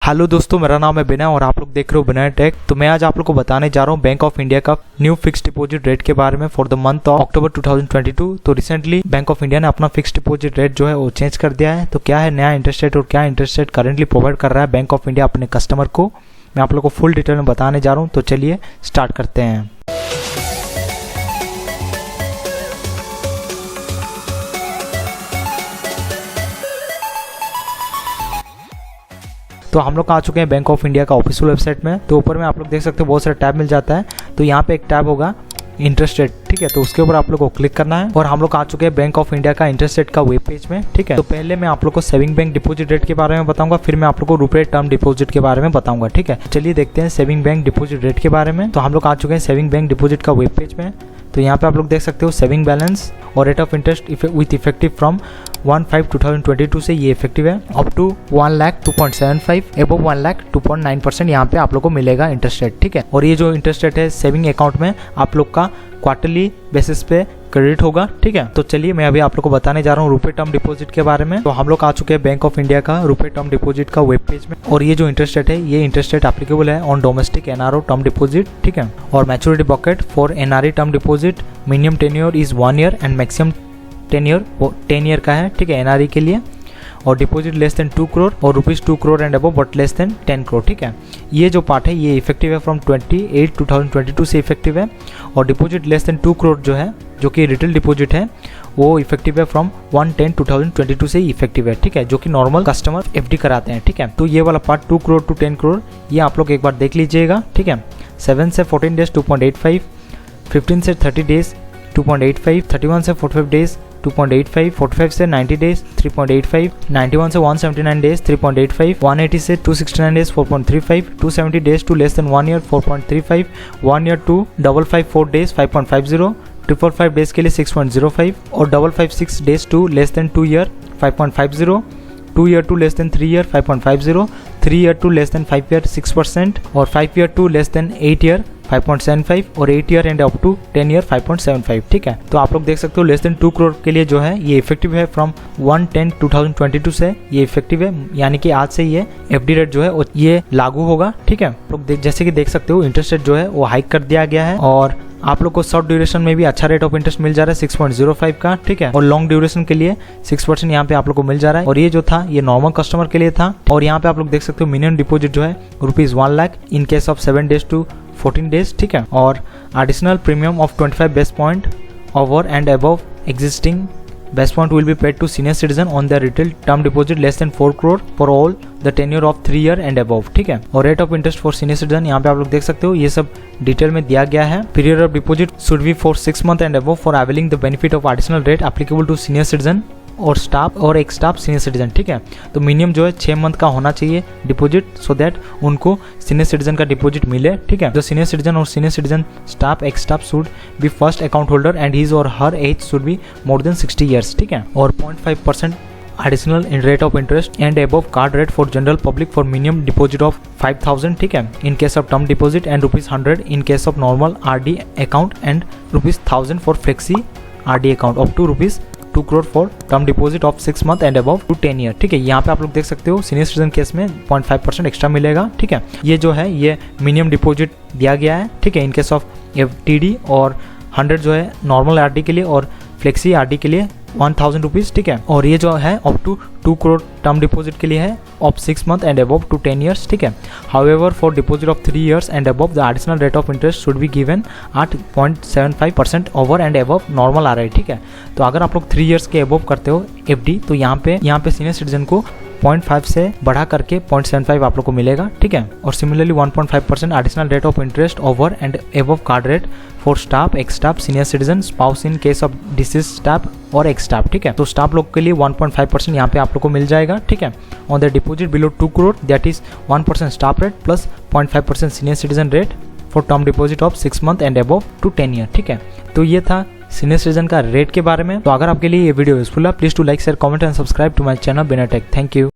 Hello दोस्तों, मेरा नाम है विनय और आप लोग देख रहे हो विनय टेक। तो मैं आज आप लोग को बताने जा रहा हूँ बैंक ऑफ इंडिया का न्यू फिक्स डिपॉजिट रेट के बारे में for the month of October 2022। तो रिसेंटली बैंक ऑफ इंडिया ने अपना फिक्स डिपॉजिट रेट जो है वो चेंज कर दिया है। तो क्या है नया इंटरेस्ट रेट और क्या इंटरेस्ट रेट करेंटली प्रोवाइड कर रहा है बैंक ऑफ इंडिया अपने कस्टमर को, मैं आप लोग को फुल डिटेल में बताने जा रहा हूँ। तो चलिए स्टार्ट करते हैं। तो हम लोग आ चुके हैं बैंक ऑफ इंडिया का ऑफिशियल वेबसाइट में। तो ऊपर में आप लोग देख सकते हो बहुत सारे टैब मिल जाता है। तो यहाँ पे एक टैब होगा इंटरेस्ट रेट, ठीक है। तो उसके ऊपर आप लोग को क्लिक करना है और हम लोग आ चुके हैं बैंक ऑफ इंडिया का इंटरेस्ट रेट का वेब पेज में, ठीक है। तो पहले मैं आप लोग को सेविंग बैंक डिपॉजिट रेट के बारे में बताऊंगा, फिर मैं आप लोग को रुपए टर्म डिपॉजिट के बारे में बताऊंगा, ठीक है। चलिए देखते हैं सेविंग बैंक डिपॉजिट रेट के बारे में। तो हम लोग आ चुके हैं सेविंग बैंक डिपॉजिट का वेब पेज में। तो यहाँ पे आप लोग देख सकते हो सेविंग बैलेंस और rate of interest with effective from 1/5/2022 से ये इफेक्टिव है up to 1 lakh 2.75, above 1 lakh 2.9% यहाँ पे आप लोग को मिलेगा इंटरेस्ट रेट, ठीक है। और ये जो इंटरेस्ट रेट है सेविंग अकाउंट में आप लोग का क्वार्टरली बेसिस पे क्रेडिट होगा, ठीक है। तो चलिए मैं अभी आप लोग को बताने जा रहा हूँ रुपए टर्म डिपॉजिट के बारे में। तो हम लोग आ चुके हैं बैंक ऑफ इंडिया का रुपए टर्म डिपॉजिट का वेब पेज में और ये जो इंटरेस्ट रेट है ये इंटरेस्ट रेट एप्लीकेबल है on domestic NRO term deposit, ठीक है। और maturity bucket for NRE term deposit minimum tenure is 1 year and maximum tenure 10 year का है, ठीक है, एनआरई के लिए। और डिपॉजिट लेस देन 2 करोड़ और ₹2 crore and above but less than 10 crore, ठीक है। ये जो पार्ट है ये इफेक्टिव है फ्रॉम 28/2022 से इफेक्टिव है। और डिपॉजिट लेस देन 2 करोड़ जो है, जो कि रिटेल डिपॉजिट है, वो इफेक्टिव है फ्रॉम 1/10/2022 से इफेक्टिव है, ठीक है, जो कि नॉर्मल कस्टमर एफडी कराते हैं, ठीक है। तो ये वाला पार्ट 2 करोड़ टू 10 करोड़ ये आप लोग एक बार देख लीजिएगा, ठीक है। 7 से 14 डेज 2.85, 15 से 30 डेज 2.85, 31 से 45 डेज 2.85, 45 से 90 डेज 3.85, 91 से 179 डेज 3.85, 180 से 269 days 4.35, 270 days to less than 1 year 4.35, 1 year to 554 days 5.50, 555 days के लिए 6.05 और 556 days to less than 2 year 5.50, 2 year to less than 3 year 5.50, 3 year to less than 5 year 6% और 5 year to less than 8 year 5.75 और 8 year and up to 10 year 5.75, ठीक है। तो आप लोग देख सकते हो लेस देन 2 करोड़ के लिए जो है ये इफेक्टिव है फ्रॉम 1/10/2022 से ये इफेक्टिव है, यानी कि आज से ये एफडी रेट जो है ये लागू होगा, ठीक है। आप लोग जैसे कि देख सकते हो इंटरेस्ट रेट जो है वो हाइक कर दिया गया है और आप लोग को शॉर्ट ड्यूरेशन में भी अच्छा रेट ऑफ इंटरेस्ट मिल जा रहा है 6.05 का, ठीक है। और लॉन्ग ड्यूरेशन के लिए 6% यहाँ पे आप लोग को मिल जा रहा है। और ये जो था ये नॉर्मल कस्टमर के लिए था। और यहाँ पे आप लोग देख सकते हो मिनिमम डिपॉजिट जो है ₹1 lakh in case of 7 days to 14 days, ठीक है। और additional premium of 25 base point over and above existing base point will be paid to senior citizen on the retail term deposit less than 4 crore for all the tenure of 3 year and above, ठीक है। और rate of interest for senior citizen यहाँ पे आप लोग देख सकते हो ये सब डिटेल में दिया गया है। Period of deposit should be for 6 month and above for availing the benefit of additional rate applicable to senior citizen और स्टाफ और एक स्टाफ सीनियर सिटीजन, ठीक है। तो मिनिमम जो है 6 मंथ का होना चाहिए डिपॉजिट सो दैट उनको सीनियर सिटीजन का डिपॉजिट मिले, ठीक है। जो सीनियर सिटीजन और सीनियर सिटीजन स्टाफ एक staff should be first account holder and his or her age should be more than 60 years, ठीक है। और 0.5% additional in rate of interest and above card rate for general public for minimum deposit of 5,000, ठीक है, in case of term deposit and ₹100 in case of normal RD account and ₹1,000 for flexi RD account up to ₹2 crore for term deposit of 6 month and above to 10 year, ठीक है। यहाँ पे आप लोग देख सकते हो सीनियर सिटीजन केस में 0.5% एक्स्ट्रा मिलेगा, ठीक है। ये जो है ये मिनिमम डिपॉजिट दिया गया है, ठीक है, इन केस ऑफ FTD और 100 जो है नॉर्मल RD के लिए और फ्लेक्सी RD के लिए ₹1,000, ठीक है। और ये जो है up to 2 crore term deposit के लिए है of 6 month and above to 10 years, ठीक है। However for deposit of 3 years and above the additional rate of interest should be given at 0.75% over and above normal RI, ठीक है। तो अगर आप लोग 3 ईयर्स के अबव करते हो FD तो यहाँ पे सीनियर सिटीजन को 0.5 से बढ़ा करके 0.75 आप लोग को मिलेगा, ठीक है। और similarly 1.5% additional rate of interest over and above card rate for staff x staff senior citizen spouse in case of disease staff और एक्स स्टाफ, ठीक है। तो स्टाफ लोग के लिए 1.5% यहाँ पे आप लोग को मिल जाएगा, ठीक है। On the deposit below 2 crore that is 1% staff rate plus 0.5% senior citizen rate for term deposit of 6 month and above to 10 year, ठीक है। तो ये था सीनियर सिटीजन का रेट के बारे में। तो अगर आपके लिए ये वीडियो यूजफुल है please to like share comment and subscribe to my channel Vinay tech. Thank you.